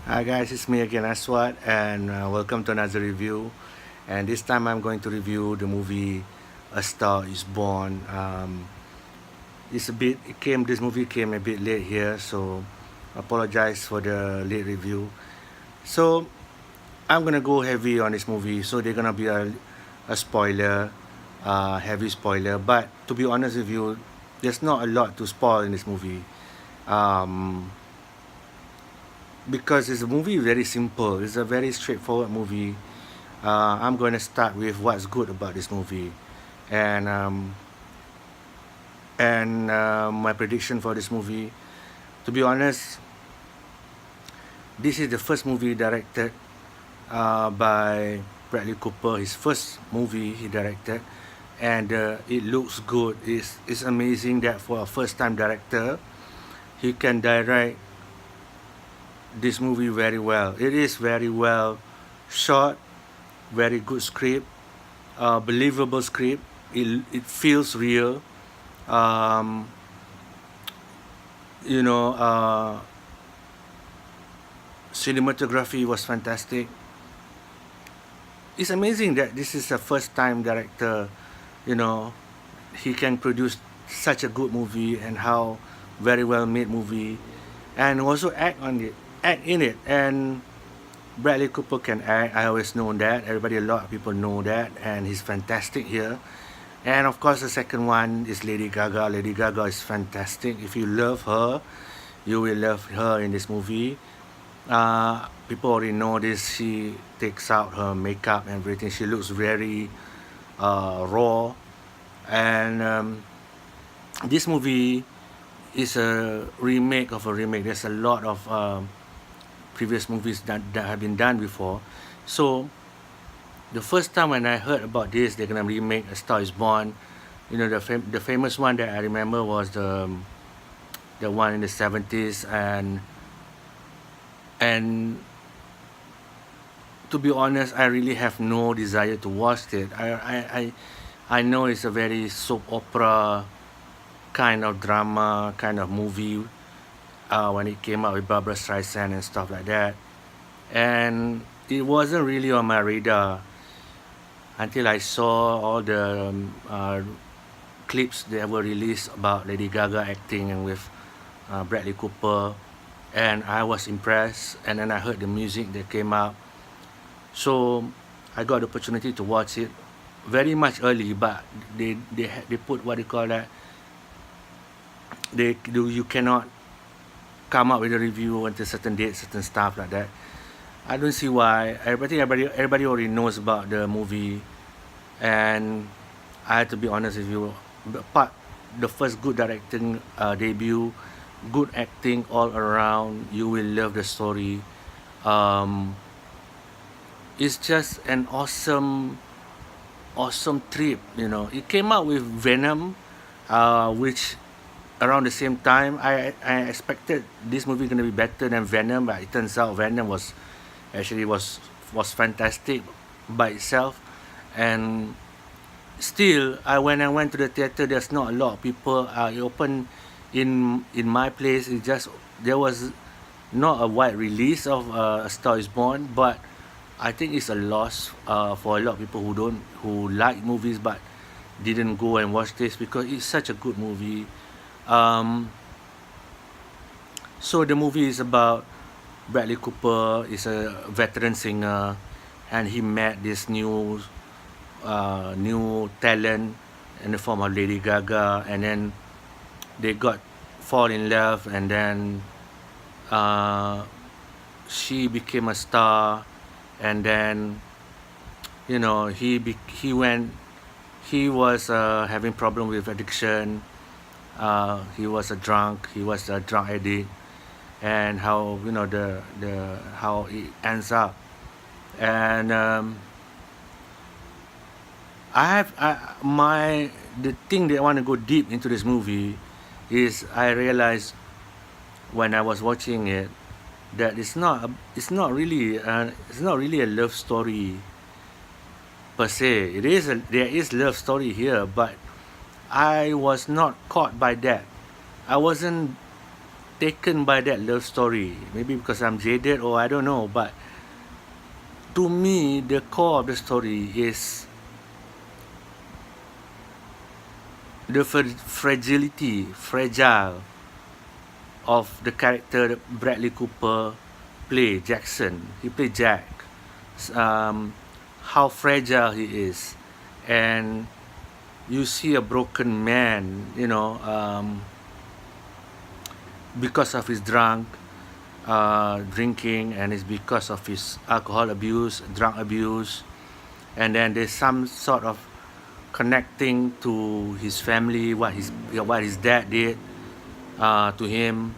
Hi guys, it's me again, Aswad, and welcome to another review. And this time I'm going to review the movie A Star Is Born. This movie came a bit late here, so apologize for the late review. So I'm gonna go heavy on this movie, so they're gonna be a spoiler, heavy spoiler. But to be honest with you, there's not a lot to spoil in this movie. Um, because it's a movie very simple. It's a very straightforward movie. I'm going to start with what's good about this movie, and my prediction for this movie. To be honest, this is the first movie directed by Bradley Cooper. His first movie he directed, and it looks good. It's amazing that for a first-time director, he can direct this movie very well. It is very well shot, very good script, believable script. It feels real. Um, you know, cinematography was fantastic. It's amazing that this is a first time director, you know, he can produce such a good movie and how very well made movie and also act in it. And Bradley Cooper can act. I always know that. A lot of people know that, and he's fantastic here. And of course, the second one is Lady Gaga. Lady Gaga is fantastic. If you love her, you will love her in this movie. People already know this. She takes out her makeup and everything. She looks very raw. And this movie is a remake of a remake. There's a lot of previous movies that have been done before. So the first time when I heard about this, they're gonna remake A Star Is Born. You know, the famous one that I remember was the one in the 70s, and to be honest, I really have no desire to watch it. I know it's a very soap opera kind of drama kind of movie when it came out with Barbara Streisand and stuff like that, and it wasn't really on my radar until I saw all the clips that were released about Lady Gaga acting and with Bradley Cooper, and I was impressed. And then I heard the music that came out, so I got the opportunity to watch it very much early. But they put what they call that. You cannot come up with a review until certain date, certain stuff like that. I don't see why. Everybody already knows about the movie, and I have to be honest with you. The first good directing debut, good acting all around. You will love the story. Um, it's just an awesome trip. You know, it came out with Venom, which around the same time I expected this movie gonna be better than Venom, but it turns out Venom was fantastic by itself. And still, when I went to the theater, there's not a lot of people. It opened in my place. It just there was not a wide release of A Star Is Born, but I think it's a loss for a lot of people who like movies but didn't go and watch this because it's such a good movie. Um, so the movie is about Bradley Cooper is a veteran singer, and he met this new talent in the form of Lady Gaga, and then they got fall in love, and then uh, she became a star, and then he was having problem with addiction. He was a drunk addict, and how the how it ends up. And my the thing that I want to go deep into this movie is I realized when I was watching it that it's not really a love story per se. There is love story here, but I was not caught by that. I wasn't taken by that love story. Maybe because I'm jaded or I don't know, but to me, the core of the story is the fragile of the character that Bradley Cooper play, Jackson. He played Jack. How fragile he is, and you see a broken man, because of his drinking, and it's because of his alcohol abuse, drug abuse, and then there's some sort of connecting to his family, what his dad did to him,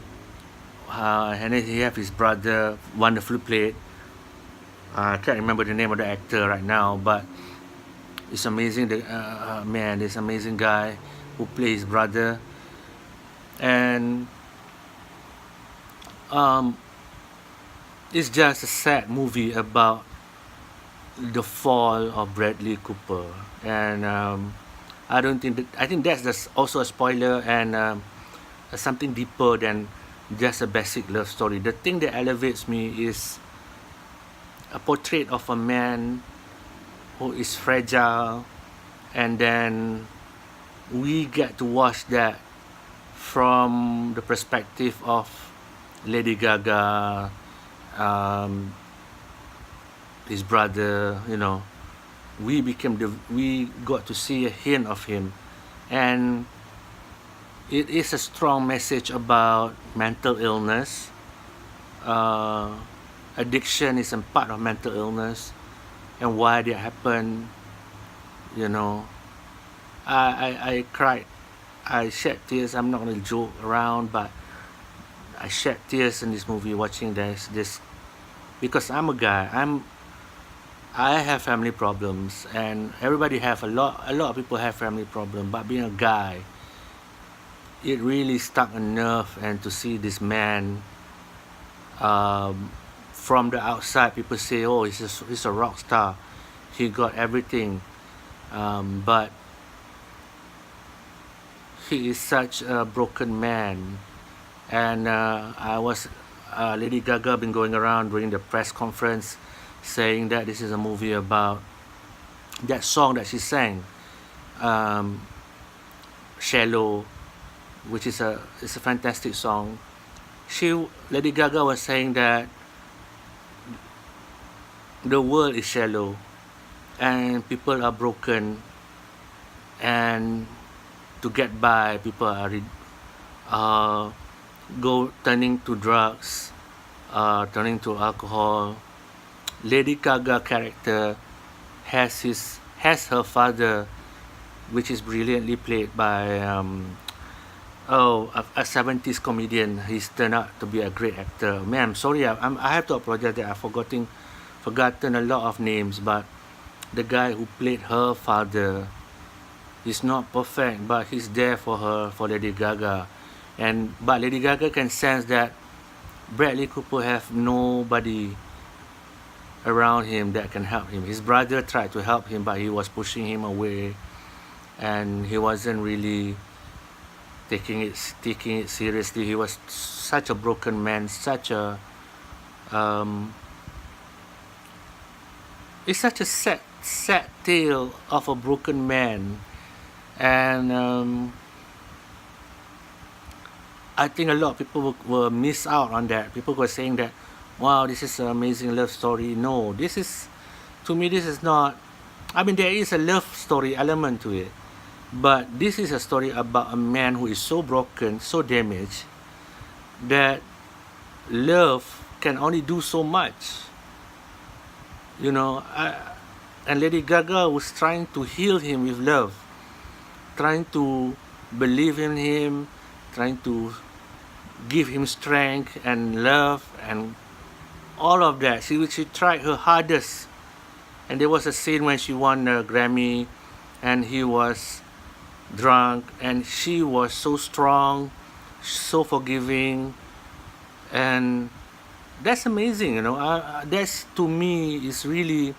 and then he have his brother, wonderfully played. I can't remember the name of the actor right now, but it's amazing. This amazing guy who plays his brother, and it's just a sad movie about the fall of Bradley Cooper, and I think that's also a spoiler, and something deeper than just a basic love story. The thing that elevates me is a portrait of a man who is fragile, and then we get to watch that from the perspective of Lady Gaga, his brother. We got to see a hint of him, and it is a strong message about mental illness. Addiction is a part of mental illness, and why they happen. I cried, I shed tears. I'm not gonna joke around, but I shed tears in this movie watching this because I'm a guy. I have family problems, and everybody have a lot of people have family problems, but being a guy, it really stuck a nerve. And to see this man, from the outside, people say, oh, he's a rock star, he got everything, but he is such a broken man. And Lady Gaga been going around during the press conference saying that this is a movie about that song that she sang, Shallow, which is a fantastic song. Lady Gaga was saying that the world is shallow and people are broken, and to get by, people are turning to drugs, turning to alcohol. Lady Gaga character has her father, which is brilliantly played by a 70s comedian. He's turned out to be a great actor. Man, I'm sorry, I have to apologize that I've forgotten a lot of names, but the guy who played her father is not perfect, but he's there for her, for Lady Gaga. But Lady Gaga can sense that Bradley Cooper have nobody around him that can help him. His brother tried to help him, but he was pushing him away, and he wasn't really taking it seriously. He was such a broken man, it's such a sad tale of a broken man. And I think a lot of people will miss out on that. People were saying that, wow, this is an amazing love story. No, to me, this is not. I mean, there is a love story element to it, but this is a story about a man who is so broken, so damaged, that love can only do so much. And Lady Gaga was trying to heal him with love, trying to believe in him, trying to give him strength and love and all of that. She tried her hardest. And there was a scene when she won a Grammy and he was drunk, and she was so strong, so forgiving, and that's amazing. That's, to me, is really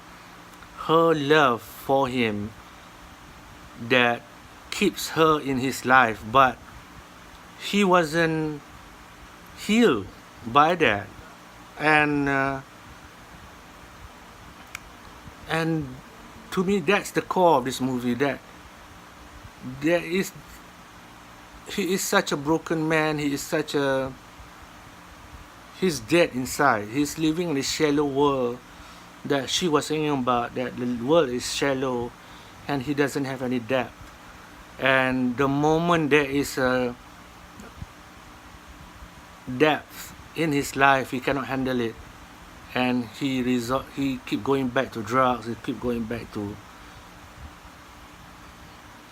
her love for him that keeps her in his life. But he wasn't healed by that. And uh, and to me, that's the core of this movie, that there is he is such a broken man. He's dead inside. He's living in a shallow world that she was singing about, that the world is shallow and he doesn't have any depth. And the moment there is a depth in his life, he cannot handle it, and he keep going back to drugs, he keep going back to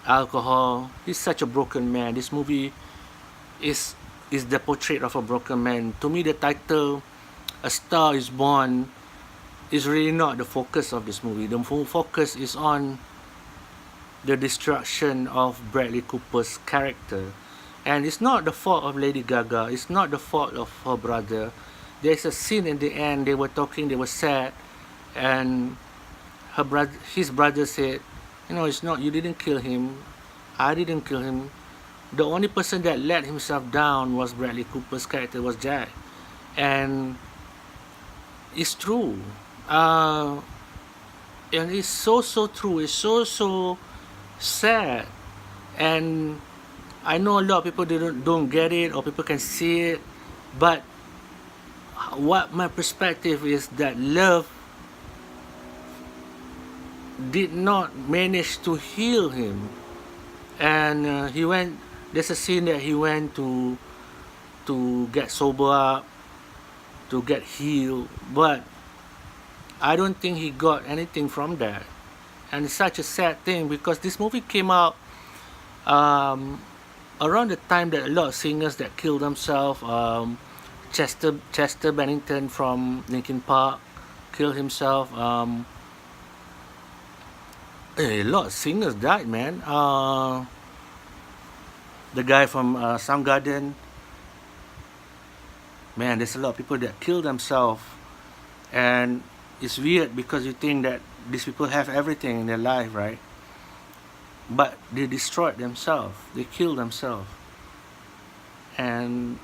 alcohol. He's such a broken man. This movie is the portrait of a broken man. To me, the title "A Star Is Born" is really not the focus of this movie. The full focus is on the destruction of Bradley Cooper's character. And it's not the fault of Lady Gaga, it's not the fault of her brother. There's a scene in the end, they were talking, they were sad, and his brother said, it's not, you didn't kill him, I didn't kill him. The only person that let himself down was Bradley Cooper's character, was Jack. And it's true. And it's so true. It's so sad. And I know a lot of people don't get it, or people can see it, but what my perspective is that love did not manage to heal him. And there's a scene that he went to get sober up, to get healed, but I don't think he got anything from that. And it's such a sad thing, because this movie came out around the time that a lot of singers that killed themselves, Chester Bennington from Linkin Park killed himself. A lot of singers died, man. The guy from Soundgarden, man, there's a lot of people that kill themselves. And it's weird, because you think that these people have everything in their life, right? But they destroyed themselves, they killed themselves. And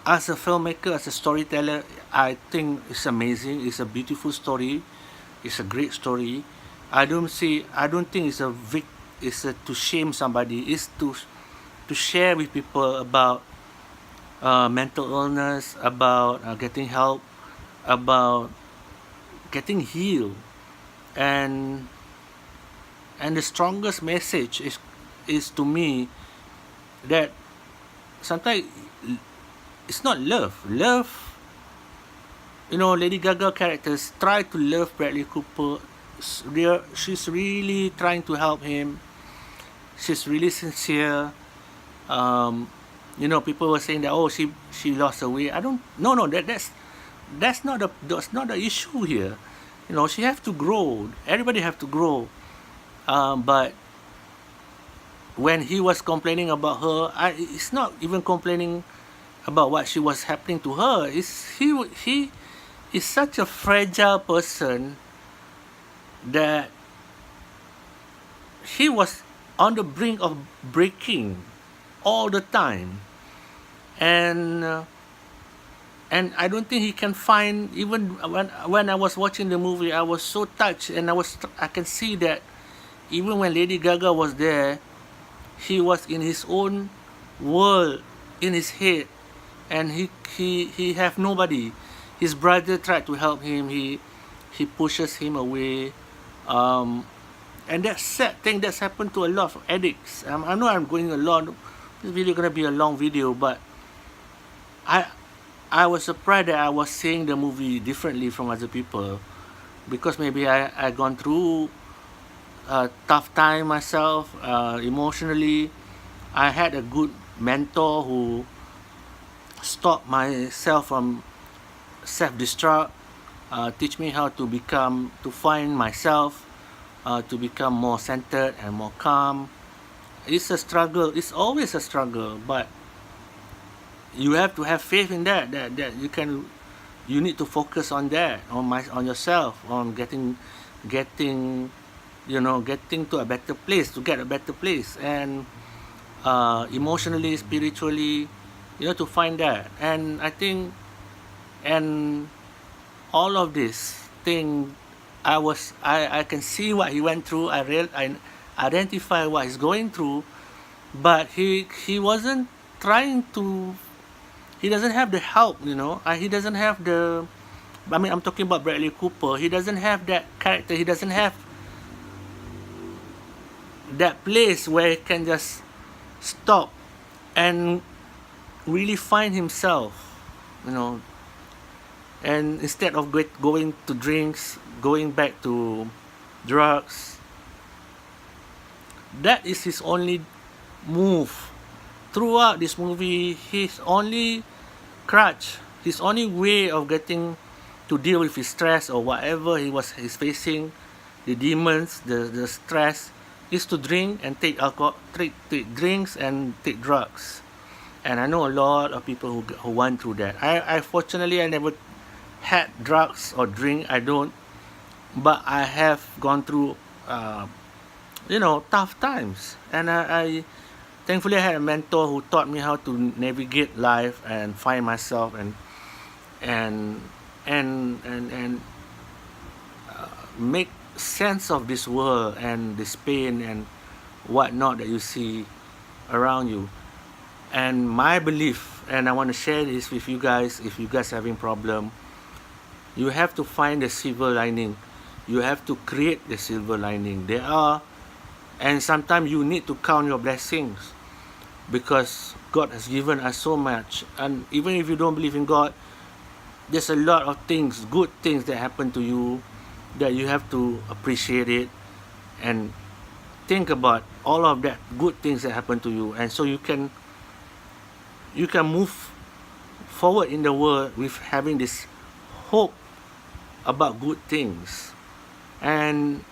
as a filmmaker, as a storyteller, I think it's amazing. It's a beautiful story. It's a great story. I don't think it's to shame somebody. It's to share with people about mental illness, about getting help, about getting healed. And the strongest message is to me that sometimes it's not love. Lady Gaga characters try to love Bradley Cooper. She's really trying to help him. She's really sincere. People were saying that, oh, she lost her way. I don't. No. That's not the issue here. She have to grow. Everybody have to grow. But when he was complaining about her, it's not even complaining about what she was happening to her. He is such a fragile person that he was on the brink of breaking all the time. And I don't think he can find, even when I was watching the movie, I was so touched, and I can see that even when Lady Gaga was there, he was in his own world, in his head, and he have nobody. His brother tried to help him. He pushes him away, and that sad thing that's happened to a lot of addicts. I know I'm going a lot. This video gonna be a long video, but I was surprised that I was seeing the movie differently from other people, because maybe I gone through a tough time myself, emotionally. I had a good mentor who stopped myself from self-destruct, teach me how to find myself, to become more centered and more calm. It's a struggle. It's always a struggle, but you have to have faith in that you need to focus on that, on yourself, on getting to a better place, to get a better place. And emotionally, spiritually, to find that. And I think, and all of this thing, I can see what he went through. I identify what he's going through, but he wasn't trying to. He doesn't have the help, he doesn't have the. I mean, I'm talking about Bradley Cooper. He doesn't have that character. He doesn't have that place where he can just stop and really find himself, you know. And instead of going to drinks, going back to drugs, that is his only move. Throughout this movie, his only crutch, his only way of getting to deal with his stress or whatever he's facing, the demons, the stress, is to drink and take alcohol, take drinks and take drugs. And I know a lot of people who went through that. I fortunately I never had drugs or drink. I don't, but I have gone through, tough times. And I thankfully I had a mentor who taught me how to navigate life and find myself and and make sense of this world and this pain and whatnot that you see around you. And my belief, and I want to share this with you guys, if you guys having problem, you have to find the silver lining. You have to create the silver lining. There are, and sometimes you need to count your blessings, because God has given us so much. And even if you don't believe in God, there's a lot of things, good things that happen to you, that you have to appreciate it and think about all of that good things that happen to you. And so you can move forward in the world with having this hope about good things. And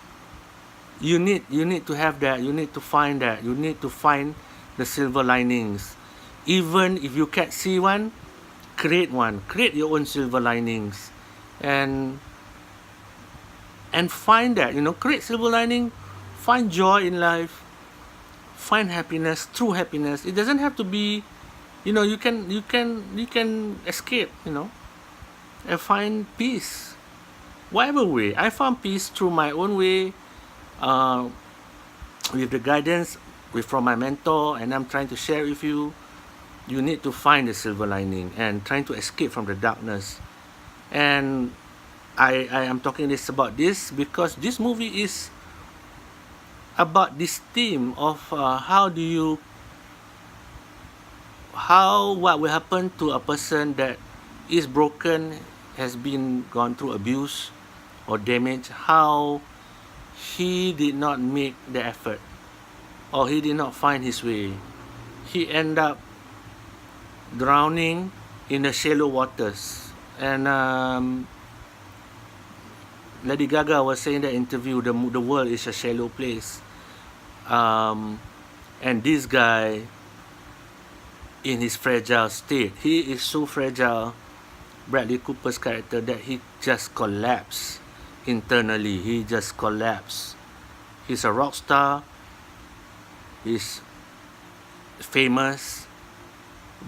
you need to have that. You need to find that. You need to find the silver linings. Even if you can't see one, create one. Create your own silver linings, and find that. Create silver lining. Find joy in life. Find happiness, true happiness. It doesn't have to be, you can escape, and find peace, whatever way. I found peace through my own way, with the guidance from my mentor, and I'm trying to share with you. You need to find the silver lining and trying to escape from the darkness. And I am talking about this because this movie is about this theme of what will happen to a person that is broken, has been gone through abuse or damage, how he did not make the effort, or he did not find his way. He ended up drowning in the shallow waters. And Lady Gaga was saying in the interview, the world is a shallow place. And this guy, in his fragile state, he is so fragile, Bradley Cooper's character, that he just collapsed internally. He just collapsed. He's a rock star. He's famous,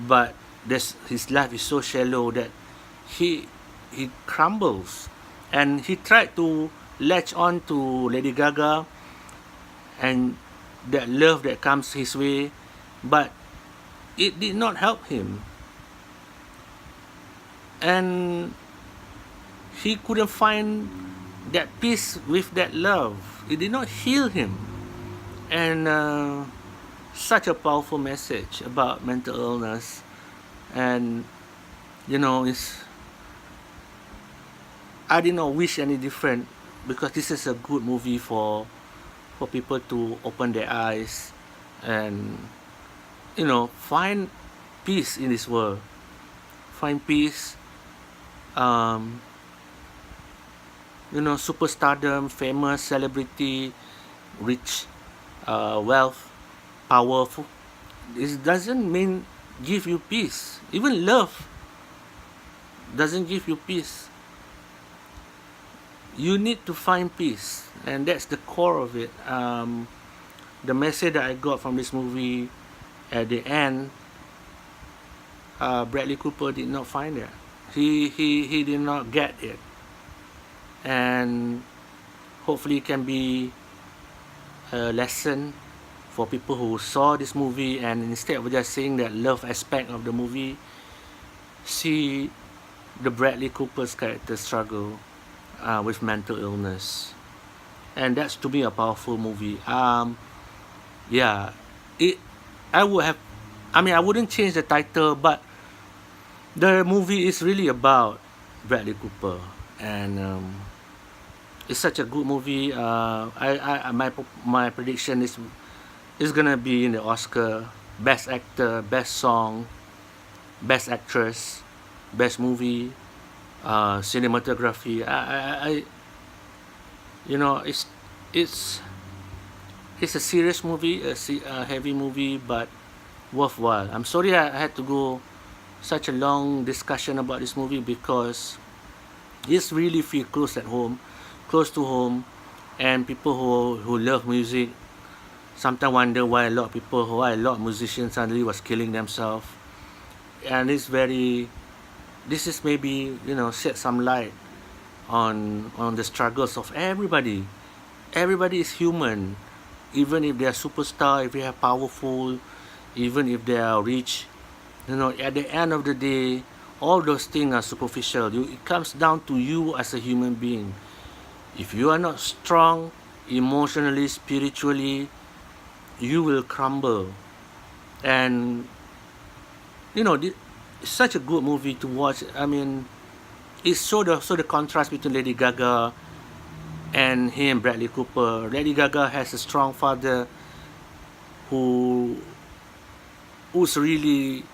but his life is so shallow that he crumbles. And he tried to latch on to Lady Gaga and that love that comes his way, but it did not help him. And he couldn't find that peace with that love. It did not heal him. And such a powerful message about mental illness. And I did not wish any different, because this is a good movie for people to open their eyes and find peace in this world. Find peace. Superstardom, famous, celebrity, rich, wealth, powerful, this doesn't mean give you peace. Even love doesn't give you peace. You need to find peace, and that's the core of it. The message that I got from this movie at the end Bradley Cooper did not find it. He did not get it, and hopefully it can be a lesson for people who saw this movie, and instead of just seeing that love aspect of the movie, see the Bradley Cooper's character struggle with mental illness. And that's to me a powerful movie. Yeah, it. I would have. I mean, I wouldn't change the title, but the movie is really about Bradley Cooper, and it's such a good movie. My prediction is gonna be in the Oscar, Best Actor, Best Song, Best Actress, Best Movie, Cinematography. You know, it's it's a serious movie, a heavy movie, but worthwhile. I'm sorry I had to go such a long discussion about this movie because it's really feel close to home, and people who love music sometimes wonder why a lot of musicians suddenly was killing themselves, and this is maybe shed some light on the struggles of everybody. Everybody is human, even if they are superstar, if they are powerful, even if they are rich. At the end of the day, all those things are superficial. It comes down to you as a human being. If you are not strong emotionally, spiritually, you will crumble. And it's such a good movie to watch. I mean, it's so the contrast between Lady Gaga and him, Bradley Cooper. Lady Gaga has a strong father who who's really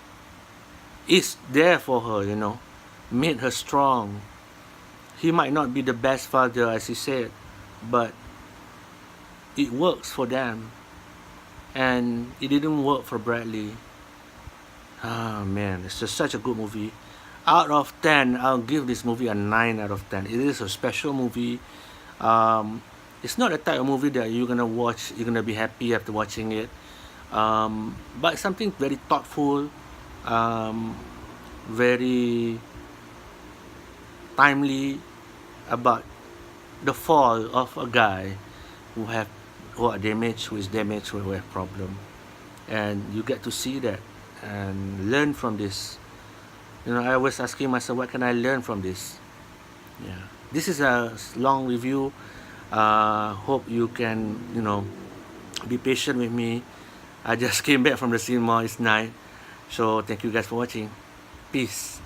is there for her, made her strong. He might not be the best father, as he said, but it works for them, and it didn't work for Bradley. Ah man, it's just such a good movie. Out of 10, I'll give this movie a 9 out of 10. It is a special movie. Um, it's not the type of movie that you're gonna watch, you're gonna be happy after watching it. But something very thoughtful, um, very timely about the fall of a guy who have who is damaged, who have problem, and you get to see that and learn from this. I was asking myself, what can I learn from this? Yeah, this is a long review. Hope you can be patient with me. I just came back from the cinema. It's night, so thank you guys for watching. Peace.